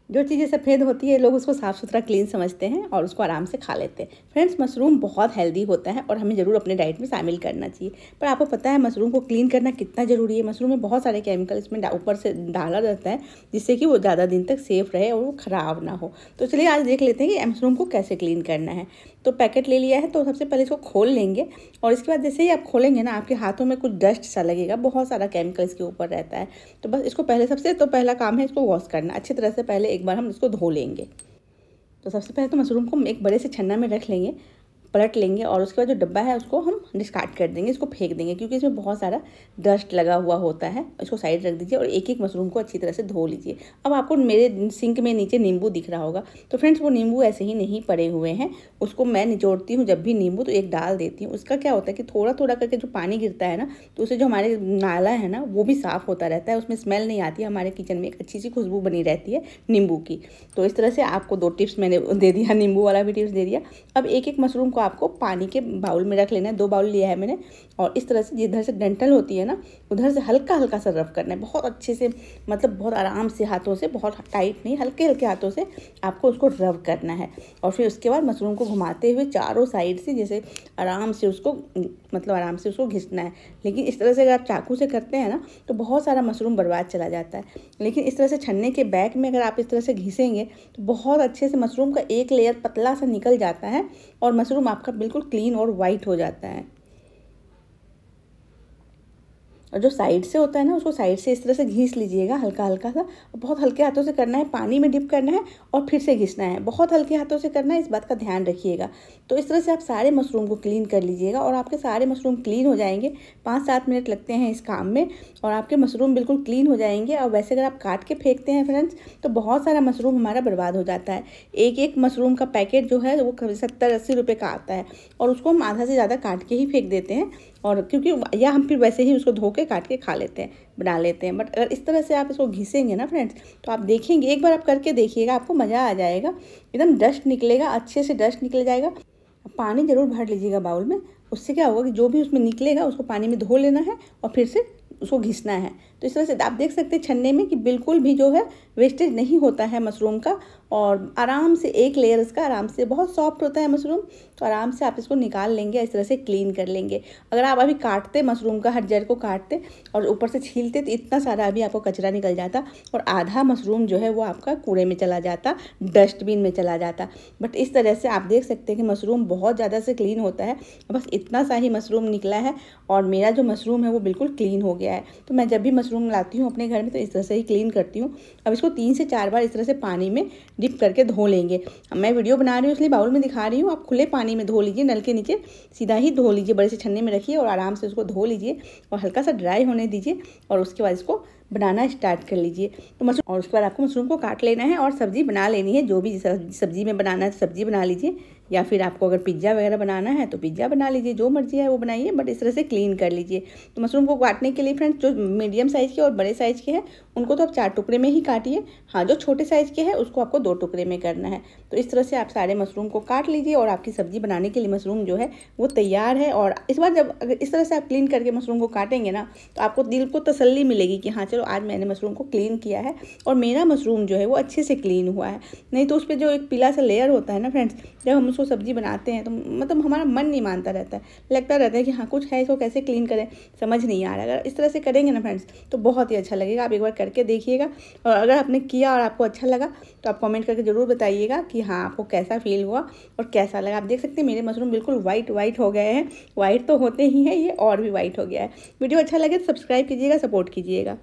जो चीज़ें सफ़ेद होती है लोग उसको साफ़ सुथरा क्लीन समझते हैं और उसको आराम से खा लेते हैं। फ्रेंड्स, मशरूम बहुत हेल्दी होता है और हमें ज़रूर अपने डाइट में शामिल करना चाहिए। पर आपको पता है मशरूम को क्लीन करना कितना ज़रूरी है? मशरूम में बहुत सारे केमिकल इसमें ऊपर से डाला जाता है जिससे कि वो ज़्यादा दिन तक सेफ रहे और वो ख़राब ना हो। तो चलिए आज देख लेते हैं कि मशरूम को कैसे क्लीन करना है। तो पैकेट ले लिया है तो सबसे पहले इसको खोल लेंगे और इसके बाद जैसे ही आप खोलेंगे ना, आपके हाथों में कुछ डस्ट सा लगेगा, बहुत सारा केमिकल इसके ऊपर रहता है। तो बस इसको पहला काम है इसको वॉश करना अच्छी तरह से। पहले एक बार हम इसको धो लेंगे। तो सबसे पहले तो मशरूम को हम एक बड़े से छन्ना में रख लेंगे, पलट लेंगे और उसके बाद जो डब्बा है उसको हम डिस्कार्ड कर देंगे, इसको फेंक देंगे क्योंकि इसमें बहुत सारा डस्ट लगा हुआ होता है। इसको साइड रख दीजिए और एक एक मशरूम को अच्छी तरह से धो लीजिए। अब आपको मेरे सिंक में नीचे नींबू दिख रहा होगा, तो फ्रेंड्स वो नींबू ऐसे ही नहीं पड़े हुए हैं, उसको मैं निचोड़ती हूँ जब भी नींबू तो एक डाल देती हूँ। उसका क्या होता है कि थोड़ा थोड़ा करके जो पानी गिरता है ना, तो उससे जो हमारे नाला है ना वो भी साफ़ होता रहता है, उसमें स्मेल नहीं आती है, हमारे किचन में एक अच्छी सी खुशबू बनी रहती है नींबू की। तो इस तरह से आपको 2 टिप्स मैंने दे दिया, नींबू वाला भी टिप्स दे दिया। अब एक एक मशरूम को आपको पानी के बाउल में रख लेना है। 2 बाउल लिया है मैंने और इस तरह से जिधर से डंठल होती है ना उधर से हल्का हल्का सा रब करना है, बहुत अच्छे से, मतलब बहुत आराम से हाथों से, बहुत टाइट नहीं, हल्के हल्के हाथों से आपको उसको रब करना है। और फिर उसके बाद मशरूम को घुमाते हुए चारों साइड से जैसे आराम से उसको, मतलब आराम से उसको घिसना है। लेकिन इस तरह से अगर आप चाकू से करते हैं ना तो बहुत सारा मशरूम बर्बाद चला जाता है। लेकिन इस तरह से छन्ने के बैक में अगर आप इस तरह से घिसेंगे तो बहुत अच्छे से मशरूम का एक लेयर पतला सा निकल जाता है और मशरूम आपका बिल्कुल क्लीन और वाइट हो जाता है। और जो साइड से होता है ना उसको साइड से इस तरह से घिस लीजिएगा हल्का हल्का सा, और बहुत हल्के हाथों से करना है, पानी में डिप करना है और फिर से घिसना है, बहुत हल्के हाथों से करना है, इस बात का ध्यान रखिएगा। तो इस तरह से आप सारे मशरूम को क्लीन कर लीजिएगा और आपके सारे मशरूम क्लीन हो जाएंगे। 5-7 मिनट लगते हैं इस काम में और आपके मशरूम बिल्कुल क्लीन हो जाएंगे। और वैसे अगर आप काट के फेंकते हैं फ्रेंड्स तो बहुत सारा मशरूम हमारा बर्बाद हो जाता है। एक एक मशरूम का पैकेट जो है वो 70-80 रुपये का आता है और उसको हम आधा से ज़्यादा काट के ही फेंक देते हैं, और क्योंकि या हम फिर वैसे ही उसको धो के काट के खा लेते हैं, बना लेते हैं। बट अगर इस तरह से आप इसको घिसेंगे ना फ्रेंड्स तो आप देखेंगे, एक बार आप करके देखिएगा, आपको मज़ा आ जाएगा। एकदम डस्ट निकलेगा, अच्छे से डस्ट निकल जाएगा। पानी ज़रूर भर लीजिएगा बाउल में, उससे क्या होगा कि जो भी उसमें निकलेगा उसको पानी में धो लेना है और फिर से उसको घिसना है। तो इस तरह से आप देख सकते हैं छन्ने में कि बिल्कुल भी जो है वेस्टेज नहीं होता है मशरूम का, और आराम से एक लेयर इसका आराम से, बहुत सॉफ्ट होता है मशरूम, तो आराम से आप इसको निकाल लेंगे, इस तरह से क्लीन कर लेंगे। अगर आप अभी काटते मशरूम का हर जड़ को काटते और ऊपर से छीलते तो इतना सारा अभी आपको कचरा निकल जाता और आधा मशरूम जो है वो आपका कूड़े में चला जाता, डस्टबिन में चला जाता। बट इस तरह से आप देख सकते हैं कि मशरूम बहुत ज़्यादा से क्लीन होता है। बस इतना सा ही मशरूम निकला है और मेरा जो मशरूम है वो बिल्कुल क्लीन हो गया है। तो मैं जब भी मशरूम लाती हूँ अपने घर में तो इस तरह से ही क्लीन करती हूँ। अब इसको 3 से 4 बार इस तरह से पानी में डिप करके धो लेंगे। मैं वीडियो बना रही हूँ इसलिए बाउल में दिखा रही हूँ, आप खुले पानी में धो लीजिए, नल के नीचे सीधा ही धो लीजिए, बड़े से छन्ने में रखिए और आराम से उसको धो लीजिए और हल्का सा ड्राई होने दीजिए और उसके बाद इसको बनाना स्टार्ट कर लीजिए। तो मशरूम, और उसके बाद आपको मशरूम को काट लेना है और सब्ज़ी बना लेनी है। जो भी सब्ज़ी में बनाना है सब्ज़ी बना लीजिए, या फिर आपको अगर पिज़्ज़ा वगैरह बनाना है तो पिज़्ज़ा बना लीजिए, जो मर्जी है वो बनाइए, बट इस तरह से क्लीन कर लीजिए। तो मशरूम को काटने के लिए फ्रेंड्स जो मीडियम साइज़ के और बड़े साइज़ के हैं उनको तो आप 4 टुकड़े में ही काटिए। हाँ, जो छोटे साइज़ के हैं उसको आपको 2 टुकड़े में करना है। तो इस तरह से आप सारे मशरूम को काट लीजिए और आपकी सब्ज़ी बनाने के लिए मशरूम जो है वो तैयार है। और इस बार जब अगर इस तरह से आप क्लीन करके मशरूम को काटेंगे ना तो आपको दिल को तसल्ली मिलेगी कि हाँ चलो आज मैंने मशरूम को क्लीन किया है और मेरा मशरूम जो है वो अच्छे से क्लीन हुआ है। नहीं तो उस पर जो एक पीला सा लेयर होता है ना फ्रेंड्स, जब हम उसको सब्ज़ी बनाते हैं तो मतलब हमारा मन नहीं मानता रहता है, लगता रहता है कि हाँ कुछ है, इसको कैसे क्लीन करें, समझ नहीं आ रहा। अगर इस तरह से करेंगे ना फ्रेंड्स तो बहुत ही अच्छा लगेगा। आप एक बार करके देखिएगा और अगर आपने किया और आपको अच्छा लगा तो आप कमेंट करके ज़रूर बताइएगा कि हाँ आपको कैसा फील हुआ और कैसा लगा। आप देख सकते हैं मेरे मशरूम बिल्कुल वाइट हो गए हैं, वाइट तो होते ही हैं, ये और भी वाइट हो गया है। वीडियो अच्छा लगे तो सब्सक्राइब कीजिएगा, सपोर्ट कीजिएगा।